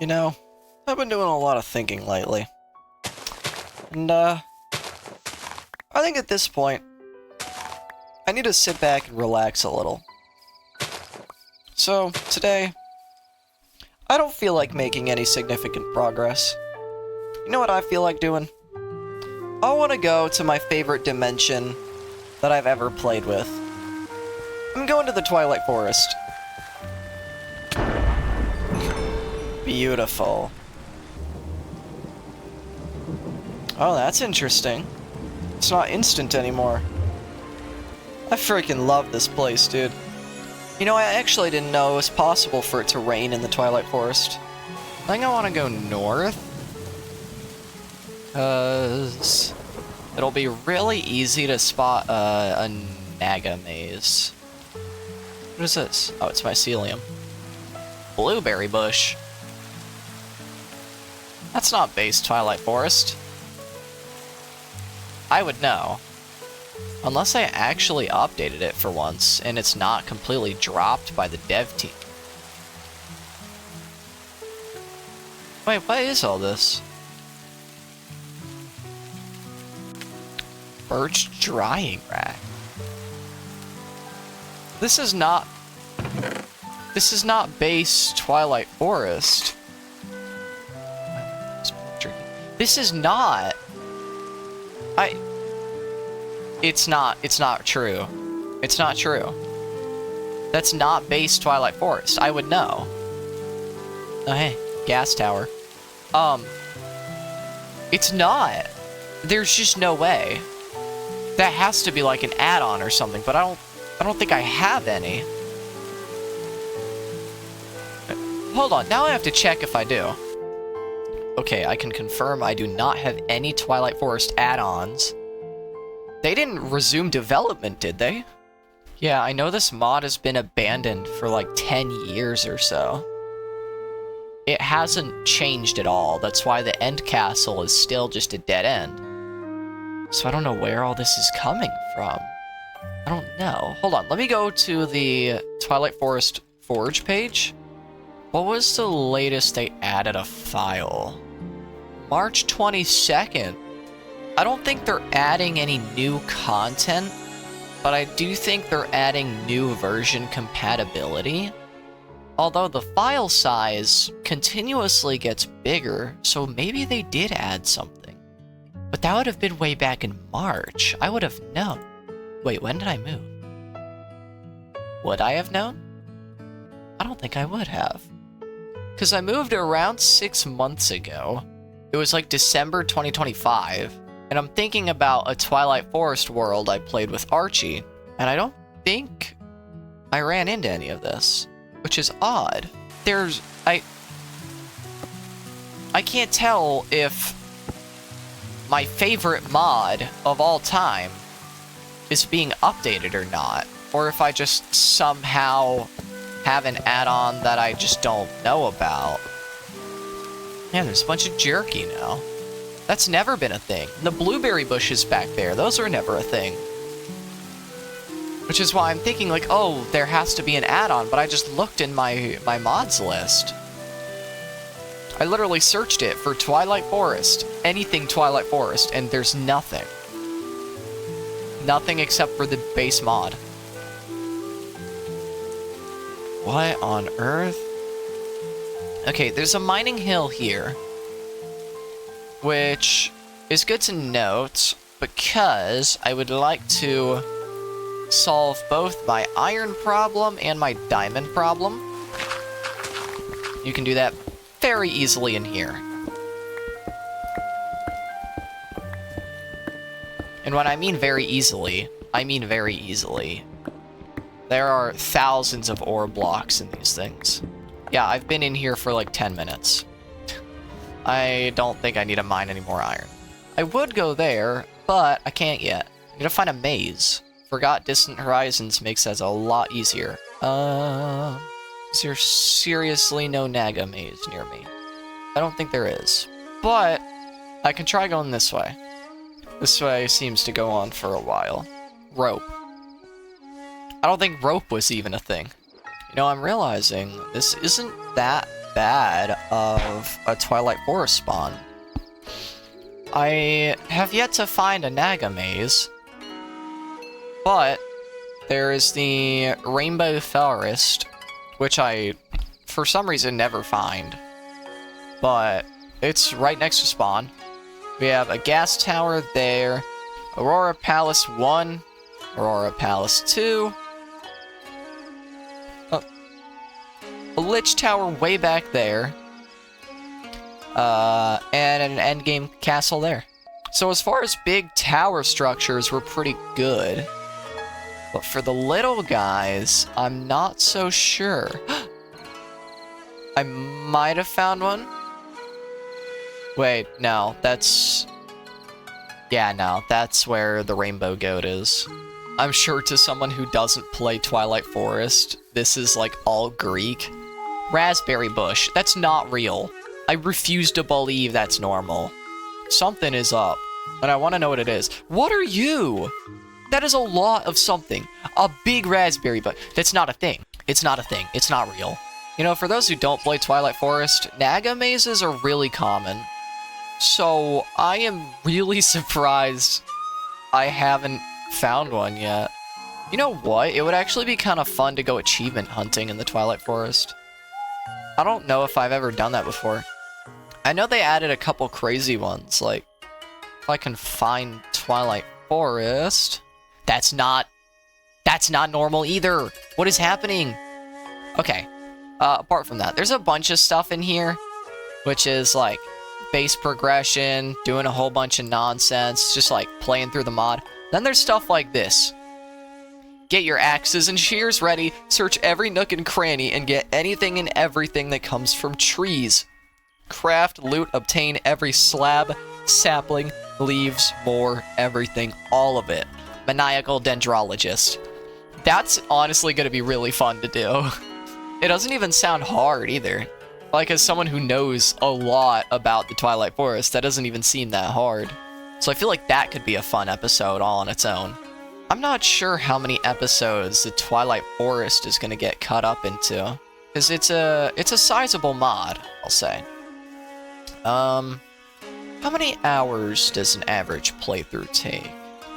You know, I've been doing a lot of thinking lately. And, I think at this point, I need to sit back and relax a little. So, today, I don't feel like making any significant progress. You know what I feel like doing? I want to go to my favorite dimension that I've ever played with. I'm going to the Twilight Forest. Beautiful. Oh, that's interesting. It's not instant anymore. I freaking love this place, dude. You know, I actually didn't know it was possible for it to rain in the Twilight Forest. I think I want to go north. Because it'll be really easy to spot a Naga maze. What is this? Oh, it's mycelium. Blueberry bush. That's not base Twilight Forest. I would know. Unless I actually updated it for once, and it's not completely dropped by the dev team. Wait, what is all this? Birch drying rack. This is not base Twilight Forest. This is not. It's not true. It's not true. That's not base Twilight Forest. I would know. Oh, hey, gas tower. It's not. There's just no way. That has to be like an add-on or something, but I don't think I have any. Hold on, now I have to check if I do. Okay, I can confirm I do not have any Twilight Forest add-ons. They didn't resume development, did they? Yeah, I know this mod has been abandoned for like 10 years or so. It hasn't changed at all. That's why the end castle is still just a dead end. So I don't know where all this is coming from. I don't know. Hold on, let me go to the Twilight Forest Forge page. What was the latest they added a file? March 22nd. I don't think they're adding any new content, but I do think they're adding new version compatibility. Although the file size continuously gets bigger, so maybe they did add something. But that would have been way back in March. I would have known. Wait, when did I move? Would I have known? I don't think I would have. Because I moved around 6 months ago. It was like December 2025. And I'm thinking about a Twilight Forest world I played with Archie. And I don't think I ran into any of this. Which is odd. I can't tell if my favorite mod of all time is being updated or not. Or if I just somehow have an add-on that I just don't know about. Yeah, there's a bunch of jerky now. That's never been a thing. And the blueberry bushes back there, those were never a thing. Which is why I'm thinking like, oh, there has to be an add-on, but I just looked in my mods list. I literally searched it for Twilight Forest, anything Twilight Forest, and there's nothing. Nothing except for the base mod. What on earth? Okay, there's a mining hill here. Which is good to note, because I would like to solve both my iron problem and my diamond problem. You can do that very easily in here. And when I mean very easily, I mean very easily. There are thousands of ore blocks in these things. Yeah, I've been in here for like 10 minutes. I don't think I need to mine any more iron. I would go there, but I can't yet. I need to find a maze. Forgot Distant Horizons makes that a lot easier. Is there seriously no Naga maze near me? I don't think there is. But I can try going this way. This way seems to go on for a while. Rope. I don't think rope was even a thing. You know, I'm realizing this isn't that bad of a Twilight Forest spawn. I have yet to find a Naga maze, but there is the Rainbow Forest, which I, for some reason, never find. But it's right next to spawn. We have a gas tower there, Aurora Palace 1, Aurora Palace 2, a Lich Tower way back there, and an endgame castle there. So as far as big tower structures, we're pretty good. But for the little guys, I'm not so sure. I might have found one. Wait, no, that's... Yeah, no, that's where the Rainbow Goat is. I'm sure to someone who doesn't play Twilight Forest, this is like all Greek. Raspberry bush, that's not real. I refuse to believe that's normal. Something is up, and I want to know what it is. What are you? That is a lot of something. A big raspberry bush. That's not a thing. It's not a thing. It's not real. You know, for those who don't play Twilight Forest, Naga mazes are really common. So, I am really surprised I haven't found one yet. You know what? It would actually be kind of fun to go achievement hunting in the Twilight Forest. I don't know if I've ever done that before. I know they added a couple crazy ones, like, if I can find Twilight Forest... That's not normal either! What is happening? Okay, apart from that, there's a bunch of stuff in here, which is, like, base progression, doing a whole bunch of nonsense, just, like, playing through the mod. Then there's stuff like this. Get your axes and shears ready, search every nook and cranny, and get anything and everything that comes from trees. Craft, loot, obtain every slab, sapling, leaves, more, everything, all of it. Maniacal Dendrologist. That's honestly going to be really fun to do. It doesn't even sound hard either. Like, as someone who knows a lot about the Twilight Forest, that doesn't even seem that hard. So I feel like that could be a fun episode all on its own. I'm not sure how many episodes the Twilight Forest is going to get cut up into, because it's a sizable mod, I'll say. How many hours does an average playthrough take?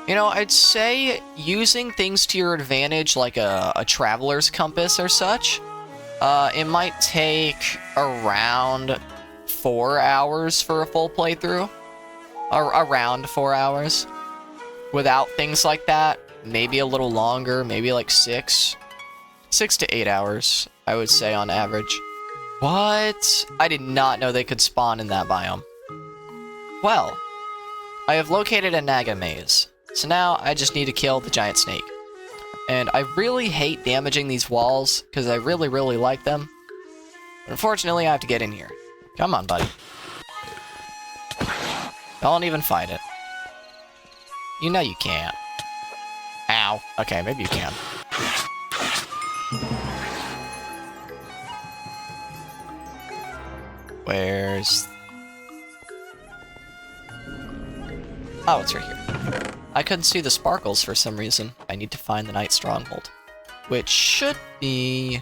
You know, I'd say using things to your advantage, like a traveler's compass or such, it might take around 4 hours for a full playthrough. Or around 4 hours. Without things like that, maybe a little longer, maybe like 6 to 8 hours, I would say on average. What? I did not know they could spawn in that biome. Well, I have located a Naga maze, so now I just need to kill the giant snake. And I really hate damaging these walls, because I really, really like them. But unfortunately, I have to get in here. Come on, buddy. Don't even fight it. You know you can't. Ow. Okay, maybe you can. Where's... Oh, it's right here. I couldn't see the sparkles for some reason. I need to find the Night Stronghold. Which should be...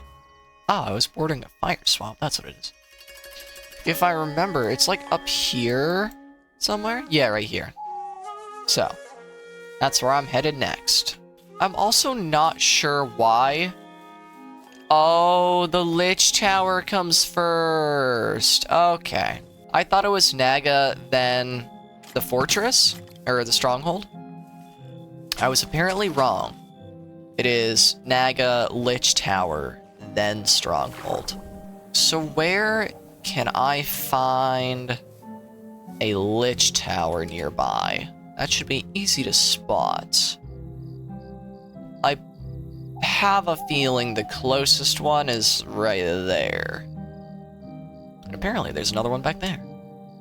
Oh, I was boarding a fire swamp. That's what it is. If I remember, it's like up here somewhere? Yeah, right here. So, that's where I'm headed next. I'm also not sure why. Oh, the Lich Tower comes first. Okay. I thought it was Naga, then the fortress, or the stronghold. I was apparently wrong. It is Naga, Lich Tower, then stronghold. So where can I find a Lich Tower nearby? That should be easy to spot. I have a feeling the closest one is right there. And apparently there's another one back there.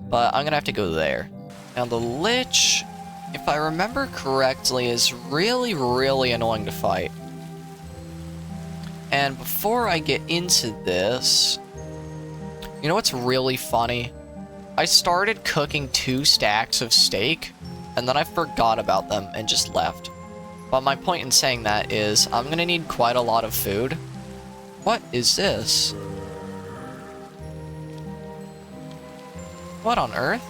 But I'm gonna have to go there. Now the Lich, if I remember correctly, is really, really annoying to fight. And before I get into this, you know what's really funny? I started cooking 2 stacks of steak, and then I forgot about them and just left. But my point in saying that is, I'm gonna need quite a lot of food. What is this? What on earth?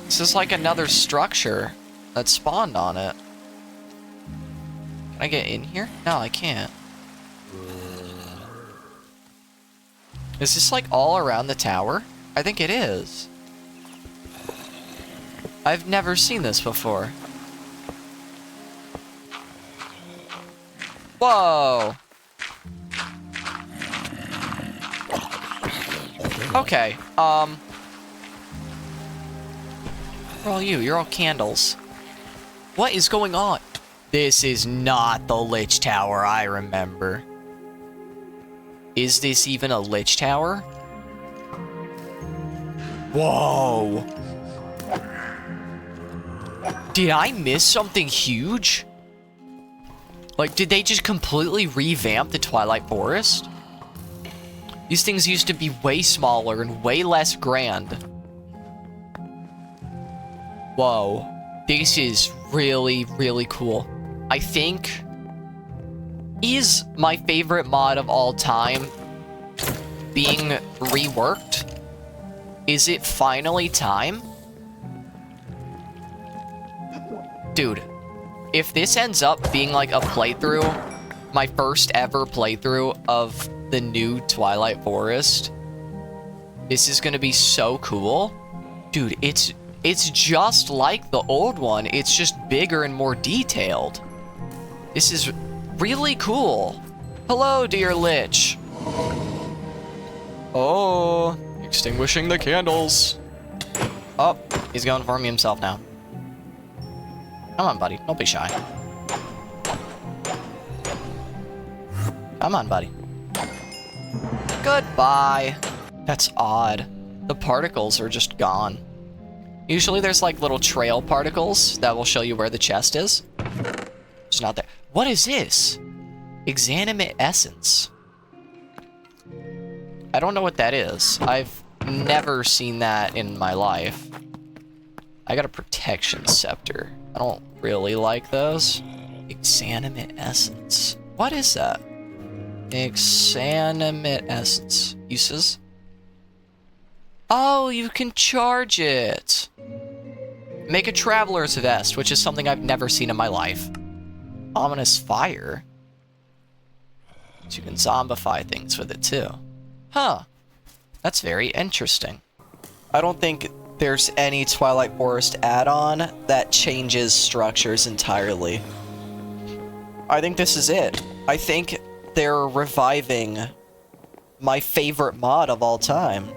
This is like another structure that spawned on it. Can I get in here? No, I can't. Is this like all around the tower? I think it is. I've never seen this before. Whoa! Okay, where are you? You're all candles. What is going on? This is not the Lich Tower I remember. Is this even a Lich Tower? Whoa! Did I miss something huge? Like, did they just completely revamp the Twilight Forest? These things used to be way smaller and way less grand. Whoa. This is really, really cool. I think is my favorite mod of all time being reworked. Is it finally time? Dude, if this ends up being like a playthrough, my first ever playthrough of the new Twilight Forest, this is gonna be so cool. Dude, it's just like the old one, it's just bigger and more detailed. This is really cool. Hello, dear Lich. Oh, extinguishing the candles. Oh, he's going for me himself now. Come on, buddy, don't be shy. Come on, buddy. Goodbye. That's odd. The particles are just gone. Usually there's like little trail particles that will show you where the chest is. It's not there. What is this? Exanimate essence. I don't know what that is. I've never seen that in my life. I got a protection scepter. I don't really like those. Exanimate essence. What is that? Exanimate essence. Uses? Oh, you can charge it. Make a traveler's vest, which is something I've never seen in my life. Ominous fire. So you can zombify things with it too. Huh. That's very interesting. I don't think there's any Twilight Forest add-on that changes structures entirely. I think this is it. I think they're reviving my favorite mod of all time.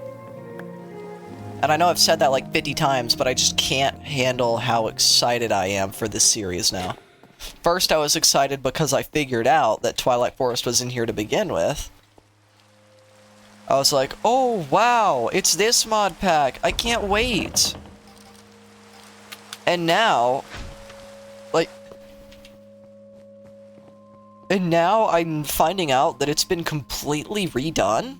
And I know I've said that like 50 times, but I just can't handle how excited I am for this series now. First, I was excited because I figured out that Twilight Forest was in here to begin with. I was like, oh wow, it's this mod pack, I can't wait. And now, now I'm finding out that it's been completely redone?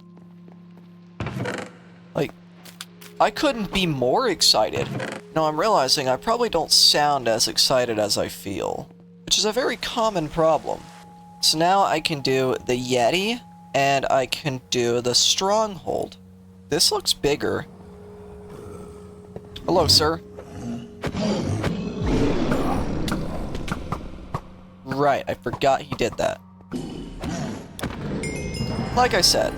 Like, I couldn't be more excited. Now I'm realizing I probably don't sound as excited as I feel, which is a very common problem. So now I can do the Yeti, and I can do the Stronghold. This looks bigger. Hello, sir. Right, I forgot he did that. Like I said,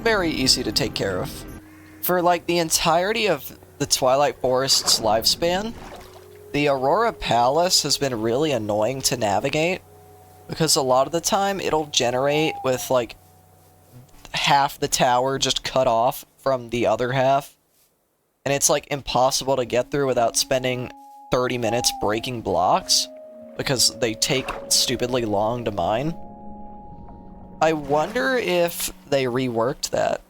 very easy to take care of. For like the entirety of the Twilight Forest's lifespan, the Aurora Palace has been really annoying to navigate, because a lot of the time it'll generate with like half the tower just cut off from the other half, and it's like impossible to get through without spending 30 minutes breaking blocks, because they take stupidly long to mine. I wonder if they reworked that.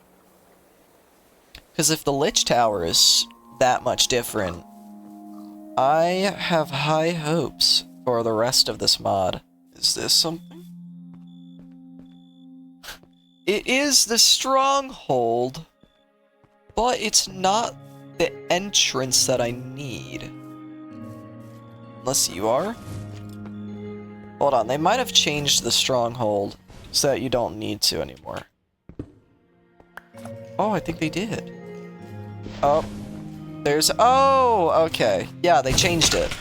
Because if the Lich Tower is that much different, I have high hopes for the rest of this mod. Is this something? It is the Stronghold, but it's not the entrance that I need. Unless you are? Hold on, they might have changed the Stronghold so that you don't need to anymore. Oh, I think they did. Oh, there's... Oh, okay. Yeah, they changed it.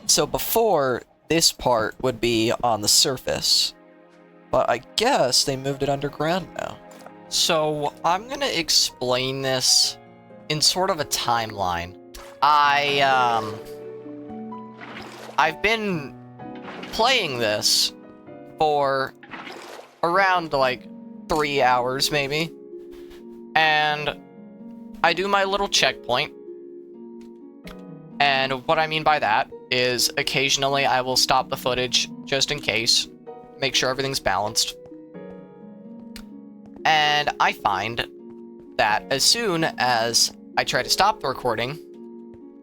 So before, this part would be on the surface. But I guess they moved it underground now. So I'm gonna explain this in sort of a timeline. I've been playing this for around like 3 hours maybe. And I do my little checkpoint. And what I mean by that is occasionally I will stop the footage just in case, make sure everything's balanced. And I find that as soon as I try to stop the recording,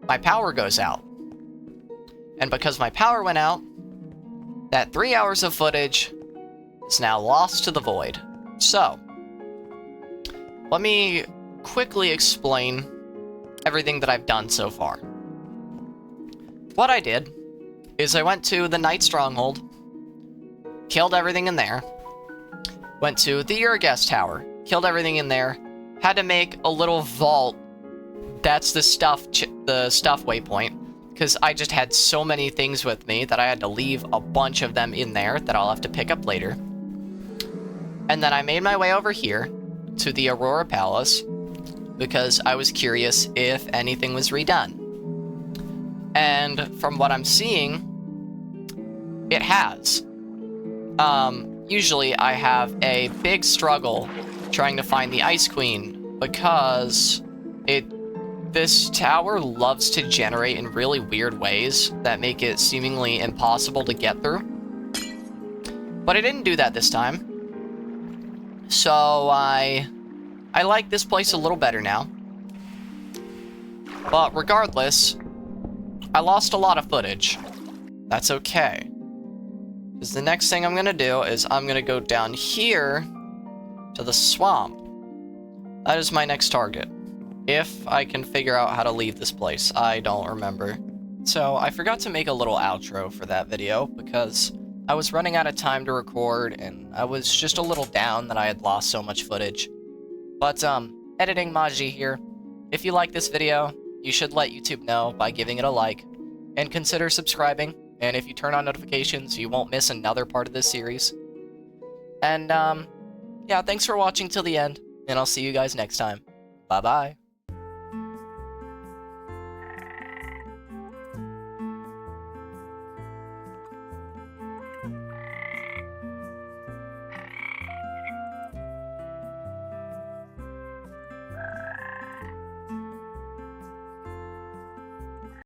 my power goes out. And because my power went out, that 3 hours of footage is now lost to the void. So, let me quickly explain everything that I've done so far. What I did is I went to the Night Stronghold, killed everything in there, went to the Uragast Tower, killed everything in there, had to make a little vault. That's the stuff waypoint, because I just had so many things with me that I had to leave a bunch of them in there that I'll have to pick up later. And then I made my way over here to the Aurora Palace because I was curious if anything was redone. And from what I'm seeing, it has. Usually I have a big struggle trying to find the Ice Queen because this tower loves to generate in really weird ways that make it seemingly impossible to get through. But it didn't do that this time. So I like this place a little better now. But regardless, I lost a lot of footage. That's okay. Because the next thing I'm gonna do is I'm gonna go down here to the swamp. That is my next target. If I can figure out how to leave this place. I don't remember. So I forgot to make a little outro for that video because I was running out of time to record and I was just a little down that I had lost so much footage. But editing Maji here. If you like this video, you should let YouTube know by giving it a like and consider subscribing. And if you turn on notifications, you won't miss another part of this series. And yeah, thanks for watching till the end, and I'll see you guys next time. Bye-bye.